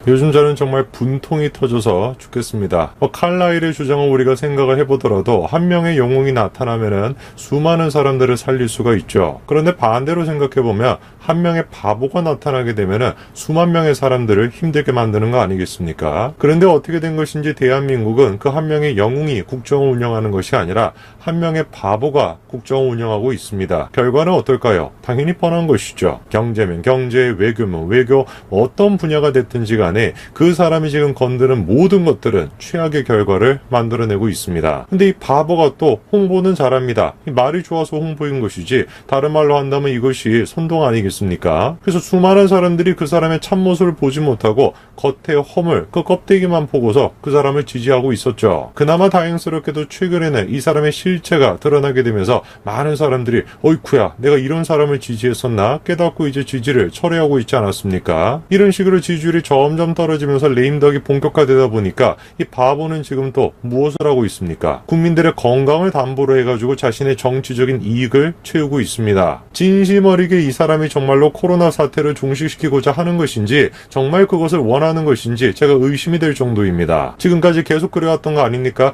요즘 저는 정말 분통이 터져서 죽겠습니다. 칼라일의 주장을 우리가 생각을 해보더라도 한 명의 영웅이 나타나면은 수많은 사람들을 살릴 수가 있죠. 그런데 반대로 생각해보면 한 명의 바보가 나타나게 되면은 수만 명의 사람들을 힘들게 만드는 거 아니겠습니까? 그런데 어떻게 된 것인지 대한민국은 그 한 명의 영웅이 국정을 운영하는 것이 아니라 한 명의 바보가 국정을 운영하고 있습니다. 결과는 어떨까요? 당연히 뻔한 것이죠. 경제면 경제, 외교면 외교, 어떤 분야가 됐든지 간에 그 사람이 지금 건드는 모든 것들은 최악의 결과를 만들어내고 있습니다. 근데 이 바보가 또 홍보는 잘합니다. 말이 좋아서 홍보인 것이지 다른 말로 한다면 이것이 선동 아니겠습니까? 그래서 수많은 사람들이 그 사람의 참모습을 보지 못하고 겉의 허물, 그 껍데기만 보고서 그 사람을 지지하고 있었죠. 그나마 다행스럽게도 최근에는 이 사람의 실체가 드러나게 되면서 많은 사람들이 어이쿠야 내가 이런 사람을 지지했었나 깨닫고 이제 지지를 철회하고 있지 않았습니까? 이런 식으로 지지율이 점점 떨어지면서 레임덕이 본격화되다 보니까 이 바보는 지금 또 무엇을 하고 있습니까? 국민들의 건강을 담보로 해가지고 자신의 정치적인 이익을 채우고 있습니다. 진심 어리게 이 사람이 정말로 코로나 사태를 종식시키고자 하는 것인지 정말 그것을 원하는 것인지 제가 의심이 될 정도입니다. 지금까지 계속 그래왔던 거 아닙니까?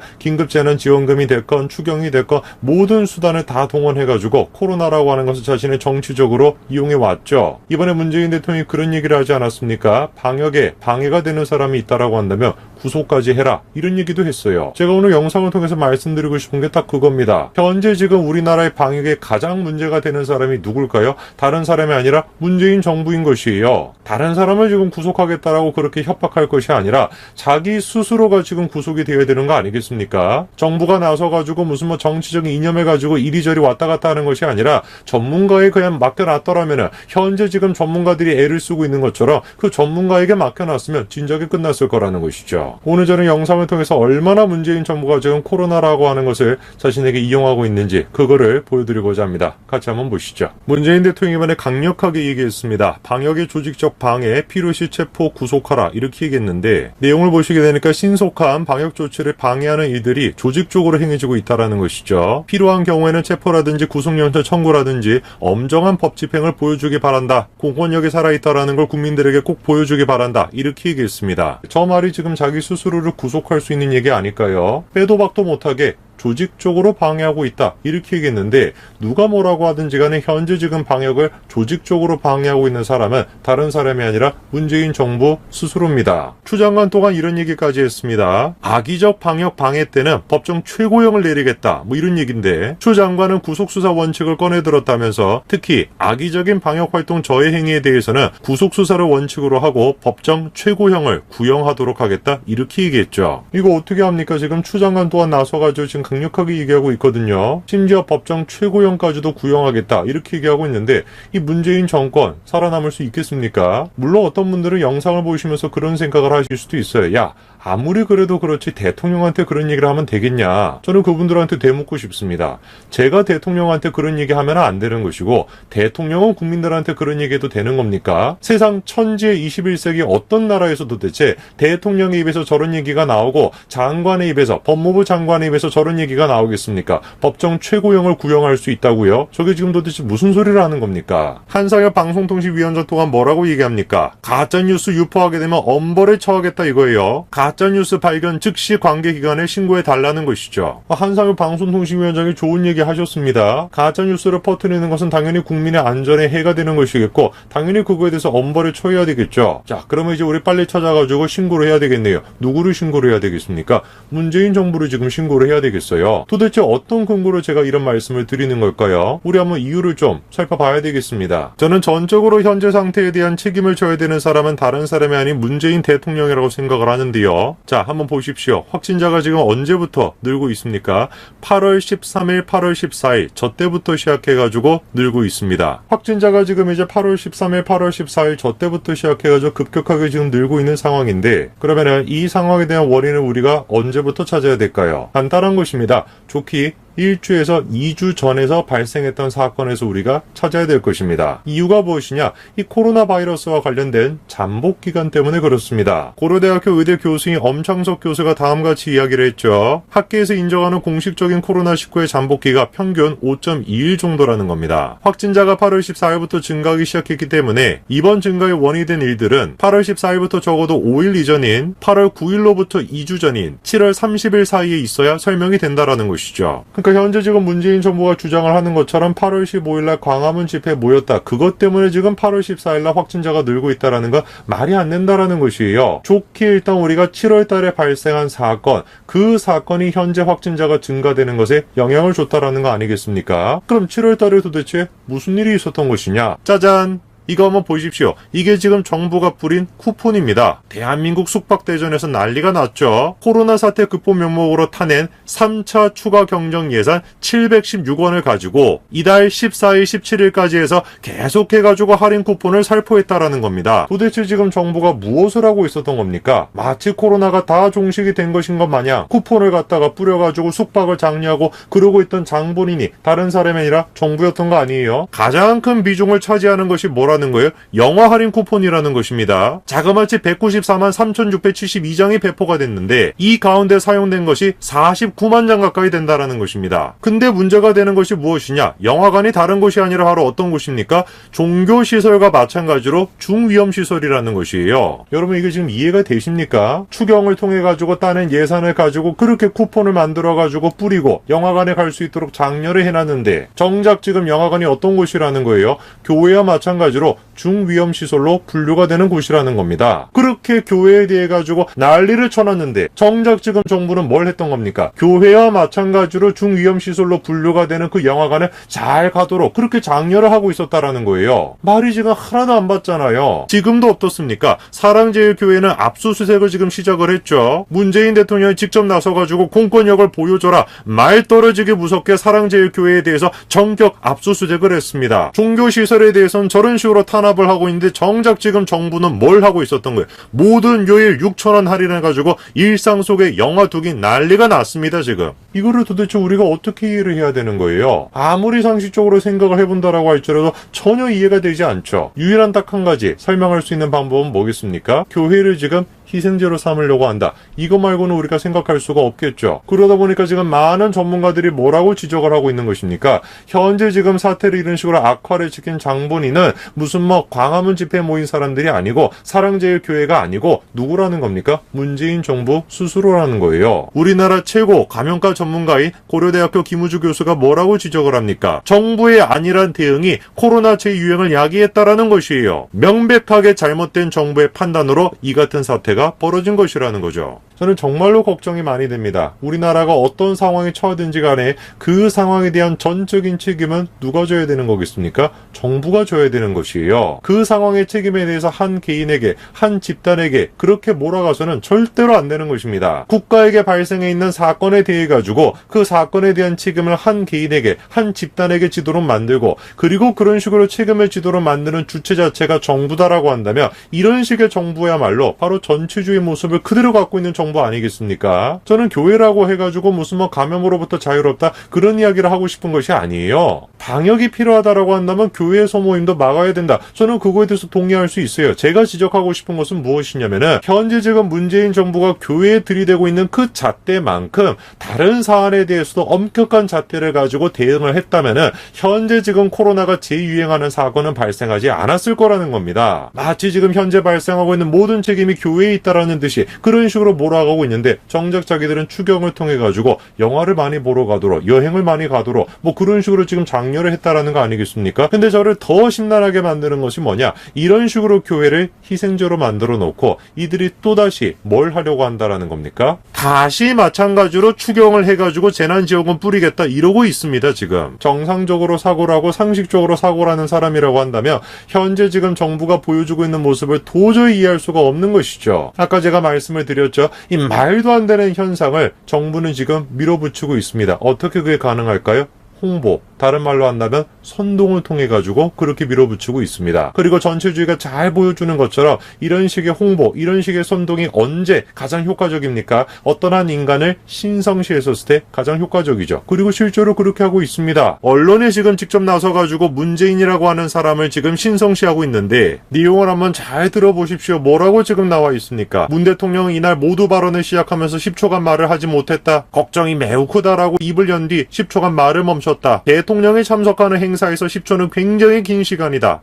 긴급재난지원금이 됐건 추경이 됐건 모든 수단을 다 동원해가지고 코로나라고 하는 것을 자신의 정치적으로 이용해왔죠. 이번에 문재인 대통령이 그런 얘기를 하지 않았습니까? 방역에 방해가 되는 사람이 있다라고 한다면 구속까지 해라 이런 얘기도 했어요. 제가 오늘 영상을 통해서 말씀드리고 싶은 게 딱 그겁니다. 현재 지금 우리나라의 방역에 가장 문제가 되는 사람이 누굴까요? 다른 사람이 아니라 문재인 정부인 것이에요. 다른 사람을 지금 구속하겠다라고 그렇게 협박할 것이 아니라 자기 스스로가 지금 구속이 되어야 되는 거 아니겠습니까? 정부가 나서가지고 무슨 정치적인 이념을 가지고 이리저리 왔다 갔다 하는 것이 아니라 전문가에 그냥 맡겨놨더라면은 현재 지금 전문가들이 애를 쓰고 있는 것처럼 그 전문가에게 맡겨놨으면 진작에 끝났을 거라는 것이죠. 오늘 저는 영상을 통해서 얼마나 문재인 정부가 지금 코로나라고 하는 것을 자신에게 이용하고 있는지 그거를 보여드리고자 합니다. 같이 한번 보시죠. 문재인 대통령이 이번에 강력하게 얘기했습니다. 방역의 조직적 방해, 필요시 체포 구속하라 이렇게 얘기했는데 내용을 보시게 되니까 신속한 방역 조치를 방해하는 일들이 조직적으로 행해지고 있다는 것이죠. 필요한 경우에는 체포라든지 구속영장 청구라든지 엄정한 법 집행을 보여주기 바란다. 공권력이 살아있다는 걸 국민들에게 꼭 보여주기 바란다. 이렇게 얘기했습니다. 저 말이 지금 자기 스스로를 구속할 수 있는 얘기 아닐까요? 빼도 박도 못하게 조직적으로 방해하고 있다 이렇게 얘기했는데 누가 뭐라고 하든지 간에 현재 지금 방역을 조직적으로 방해하고 있는 사람은 다른 사람이 아니라 문재인 정부 스스로입니다. 추 장관 또한 이런 얘기까지 했습니다. 악의적 방역 방해 때는 법정 최고형을 내리겠다 이런 얘기인데 추 장관은 구속수사 원칙을 꺼내들었다면서 특히 악의적인 방역활동 저해 행위에 대해서는 구속수사를 원칙으로 하고 법정 최고형을 구형하도록 하겠다 이렇게 얘기했죠. 이거 어떻게 합니까? 지금 추 장관 또한 나서가지고 지금 강력하게 얘기하고 있거든요. 심지어 법정 최고형까지도 구형하겠다 이렇게 얘기하고 있는데 이 문재인 정권 살아남을 수 있겠습니까? 물론 어떤 분들은 영상을 보시면서 그런 생각을 하실 수도 있어요. 야 아무리 그래도 그렇지 대통령한테 그런 얘기를 하면 되겠냐. 저는 그분들한테 되묻고 싶습니다. 제가 대통령한테 그런 얘기하면 안 되는 것이고 대통령은 국민들한테 그런 얘기해도 되는 겁니까? 세상 천지의 21세기 어떤 나라에서 도대체 대통령의 입에서 저런 얘기가 나오고 장관의 입에서 법무부 장관의 입에서 저런 얘기가 나오겠습니까? 법정 최고형을 구형할 수 있다고요? 저게 지금 도대체 무슨 소리를 하는 겁니까? 한상혁 방송통신위원장 또한 뭐라고 얘기합니까? 가짜뉴스 유포하게 되면 엄벌에 처하겠다 이거예요. 가짜뉴스 발견 즉시 관계기관에 신고해달라는 것이죠. 한상혁 방송통신위원장이 좋은 얘기 하셨습니다. 가짜뉴스를 퍼뜨리는 것은 당연히 국민의 안전에 해가 되는 것이겠고 당연히 그거에 대해서 엄벌에 처해야 되겠죠. 자 그러면 이제 우리 빨리 찾아가지고 신고를 해야 되겠네요. 누구를 신고를 해야 되겠습니까? 문재인 정부를 지금 신고를 해야 되겠어요. 도대체 어떤 근거로 제가 이런 말씀을 드리는 걸까요? 우리 한번 이유를 좀 살펴봐야 되겠습니다. 저는 전적으로 현재 상태에 대한 책임을 져야 되는 사람은 다른 사람이 아닌 문재인 대통령이라고 생각을 하는데요. 자 한번 보십시오. 확진자가 지금 언제부터 늘고 있습니까? 8월 13일, 8월 14일 저 때부터 시작해가지고 늘고 있습니다. 확진자가 지금 이제 8월 13일, 8월 14일 저 때부터 시작해가지고 급격하게 지금 늘고 있는 상황인데 그러면은 이 상황에 대한 원인을 우리가 언제부터 찾아야 될까요? 간단한 것입니다. 좋기 1주에서 2주 전에서 발생했던 사건에서 우리가 찾아야 될 것입니다. 이유가 무엇이냐? 이 코로나 바이러스와 관련된 잠복 기간 때문에 그렇습니다. 고려대학교 의대 교수인 엄창석 교수가 다음과 같이 이야기를 했죠. 학계에서 인정하는 공식적인 코로나19의 잠복기가 평균 5.2일 정도라는 겁니다. 확진자가 8월 14일부터 증가하기 시작했기 때문에 이번 증가의 원인이 된 일들은 8월 14일부터 적어도 5일 이전인 8월 9일로부터 2주 전인 7월 30일 사이에 있어야 설명이 된다라는 것이죠. 그러니까 현재 지금 문재인 정부가 주장을 하는 것처럼 8월 15일날 광화문 집회에 모였다. 그것 때문에 지금 8월 14일날 확진자가 늘고 있다라는 건 말이 안 된다라는 것이에요. 좋게 일단 우리가 7월 달에 발생한 사건, 그 사건이 현재 확진자가 증가되는 것에 영향을 줬다라는 거 아니겠습니까? 그럼 7월 달에 도대체 무슨 일이 있었던 것이냐? 짜잔! 이거 한번 보십시오. 이게 지금 정부가 뿌린 쿠폰입니다. 대한민국 숙박대전에서 난리가 났죠. 코로나 사태 극복 명목으로 타낸 3차 추가 경정 예산 716원을 가지고 이달 14일, 17일까지 해서 계속해가지고 할인 쿠폰을 살포했다라는 겁니다. 도대체 지금 정부가 무엇을 하고 있었던 겁니까? 마치 코로나가 다 종식이 된 것인 것 마냥 쿠폰을 갖다가 뿌려가지고 숙박을 장려하고 그러고 있던 장본인이 다른 사람이 아니라 정부였던 거 아니에요? 가장 큰 비중을 차지하는 것이 뭐라 는 거예요? 영화 할인 쿠폰이라는 것입니다. 자그마치 194만 3,672장이 배포가 됐는데 이 가운데 사용된 것이 49만 장 가까이 된다라는 것입니다. 근데 문제가 되는 것이 무엇이냐? 영화관이 다른 곳이 아니라 바로 어떤 곳입니까? 종교시설과 마찬가지로 중위험시설이라는 것이에요. 여러분 이게 지금 이해가 되십니까? 추경을 통해 가지고 따낸 예산을 가지고 그렇게 쿠폰을 만들어 가지고 뿌리고 영화관에 갈 수 있도록 장려를 해놨는데 정작 지금 영화관이 어떤 곳이라는 거예요? 교회와 마찬가지로 중위험시설로 분류가 되는 곳이라는 겁니다. 그렇게 교회에 대해 가지고 난리를 쳐놨는데 정작 지금 정부는 뭘 했던 겁니까? 교회와 마찬가지로 중위험시설로 분류가 되는 그 영화관을 잘 가도록 그렇게 장려를 하고 있었다라는 거예요. 말이 지금 하나도 안 받잖아요. 지금도 어떻습니까? 사랑제일교회는 압수수색을 지금 시작을 했죠. 문재인 대통령이 직접 나서가지고 공권력을 보여줘라. 말 떨어지게 무섭게 사랑제일교회에 대해서 전격 압수수색을 했습니다. 종교시설에 대해서는 저런 식으로 탄압을 하고 있는데 정작 지금 정부는 뭘 하고 있었던 거예요? 모든 요일 6,000원 할인해가지고 일상 속에 영화 두기 난리가 났습니다 지금. 이거를 도대체 우리가 어떻게 이해를 해야 되는 거예요? 아무리 상식적으로 생각을 해본다라고 할지라도 전혀 이해가 되지 않죠. 유일한 딱 한 가지 설명할 수 있는 방법은 뭐겠습니까? 교회를 지금 희생제로 삼으려고 한다. 이거 말고는 우리가 생각할 수가 없겠죠. 그러다 보니까 지금 많은 전문가들이 뭐라고 지적을 하고 있는 것입니까? 현재 지금 사태를 이런 식으로 악화를 시킨 장본인은 무슨 뭐 광화문 집회에 모인 사람들이 아니고 사랑제일교회가 아니고 누구라는 겁니까? 문재인 정부 스스로라는 거예요. 우리나라 최고 감염과 전문가인 고려대학교 김우주 교수가 뭐라고 지적을 합니까? 정부의 안일한 대응이 코로나 재유행을 야기했다라는 것이에요. 명백하게 잘못된 정부의 판단으로 이 같은 사태가 벌어진 것이라는 거죠. 저는 정말로 걱정이 많이 됩니다. 우리나라가 어떤 상황에 처하든지 간에 그 상황에 대한 전적인 책임은 누가 져야 되는 거겠습니까? 정부가 져야 되는 것이에요. 그 상황의 책임에 대해서 한 개인에게, 한 집단에게 그렇게 몰아가서는 절대로 안 되는 것입니다. 국가에게 발생해 있는 사건에 대해 가지고 그 사건에 대한 책임을 한 개인에게, 한 집단에게 지도록 만들고 그리고 그런 식으로 책임을 지도록 만드는 주체 자체가 정부다라고 한다면 이런 식의 정부야말로 바로 전체주의 모습을 그대로 갖고 있는 정부 아니겠습니까? 저는 교회라고 해가지고 무슨 뭐 감염으로부터 자유롭다 그런 이야기를 하고 싶은 것이 아니에요. 방역이 필요하다라고 한다면 교회 소모임도 막아야 된다. 저는 그거에 대해서 동의할 수 있어요. 제가 지적하고 싶은 것은 무엇이냐면은 현재 지금 문재인 정부가 교회에 들이대고 있는 그 잣대만큼 다른 사안에 대해서도 엄격한 잣대를 가지고 대응을 했다면은 현재 지금 코로나가 재유행하는 사건은 발생하지 않았을 거라는 겁니다. 마치 지금 현재 발생하고 있는 모든 책임이 교회에 있다라는 듯이 그런 식으로 몰아가고 있는데 정작 자기들은 추경을 통해 가지고 영화를 많이 보러 가도록 여행을 많이 가도록 뭐 그런 식으로 지금 장려를 했다라는 거 아니겠습니까? 근데 저를 더 심란하게 만드는 것이 뭐냐? 이런 식으로 교회를 희생제로 만들어 놓고 이들이 또다시 뭘 하려고 한다라는 겁니까? 다시 마찬가지로 추경을 해가지고 재난지원금 뿌리겠다 이러고 있습니다 지금. 정상적으로 사고를 하고 상식적으로 사고를 하는 사람이라고 한다면 현재 지금 정부가 보여주고 있는 모습을 도저히 이해할 수가 없는 것이죠. 아까 제가 말씀을 드렸죠. 이 말도 안 되는 현상을 정부는 지금 밀어붙이고 있습니다. 어떻게 그게 가능할까요? 홍보, 다른 말로 한다면 선동을 통해 가지고 그렇게 밀어붙이고 있습니다. 그리고 전체주의가 잘 보여주는 것처럼 이런 식의 홍보, 이런 식의 선동이 언제 가장 효과적입니까? 어떤 한 인간을 신성시했었을 때 가장 효과적이죠. 그리고 실제로 그렇게 하고 있습니다. 언론에 지금 직접 나서 가지고 문재인이라고 하는 사람을 지금 신성시하고 있는데 내용을 한번 잘 들어보십시오. 뭐라고 지금 나와 있습니까? 문 대통령은 이날 모두 발언을 시작하면서 10초간 말을 하지 못했다. 걱정이 매우 크다라고 입을 연 뒤 10초간 말을 멈췄다. 대통령이 참석하는 행사에서 10초는 굉장히 긴 시간이다.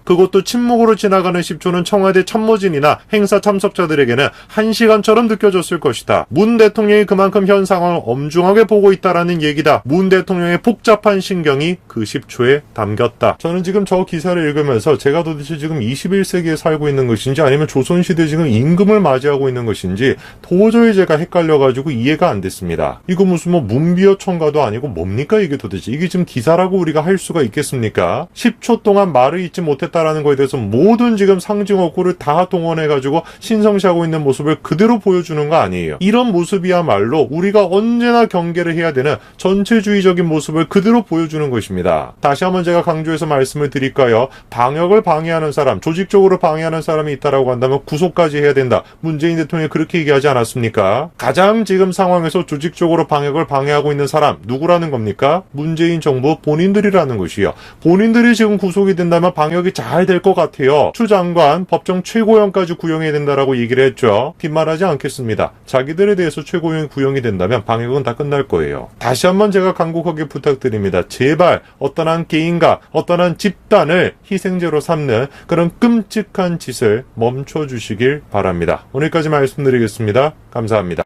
그것도 침묵으로 지나가는 10초는 청와대 참모진이나 행사 참석자들에게는 1시간처럼 느껴졌을 것이다. 문 대통령이 그만큼 현 상황을 엄중하게 보고 있다라는 얘기다. 문 대통령의 복잡한 신경이 그 10초에 담겼다. 저는 지금 저 기사를 읽으면서 제가 도대체 지금 21세기에 살고 있는 것인지 아니면 조선시대 지금 임금을 맞이하고 있는 것인지 도저히 제가 헷갈려가지고 이해가 안 됐습니다. 이거 무슨 뭐 문비어 청가도 아니고 뭡니까 이게 도대체. 이게 지금 기사라고 우리가 할 수가 있겠습니까? 10초 동안 말을 잇지 못했다 라는 거에 대해서 모든 지금 상징어구를 다 동원해가지고 신성시하고 있는 모습을 그대로 보여주는 거 아니에요. 이런 모습이야말로 우리가 언제나 경계를 해야 되는 전체주의적인 모습을 그대로 보여주는 것입니다. 다시 한번 제가 강조해서 말씀을 드릴까요? 방역을 방해하는 사람, 조직적으로 방해하는 사람이 있다라고 한다면 구속까지 해야 된다. 문재인 대통령이 그렇게 얘기하지 않았습니까? 가장 지금 상황에서 조직적으로 방역을 방해하고 있는 사람 누구라는 겁니까? 문재인 정부 본인들이라는 것이요. 본인들이 지금 구속이 된다면 방역이 잘 될 것 같아요. 추 장관 법정 최고형까지 구형해야 된다라고 얘기를 했죠. 뒷말하지 않겠습니다. 자기들에 대해서 최고형이 구형이 된다면 방역은 다 끝날 거예요. 다시 한번 제가 간곡하게 부탁드립니다. 제발 어떤 한 개인과 어떤 한 집단을 희생제로 삼는 그런 끔찍한 짓을 멈춰주시길 바랍니다. 오늘까지 말씀드리겠습니다. 감사합니다.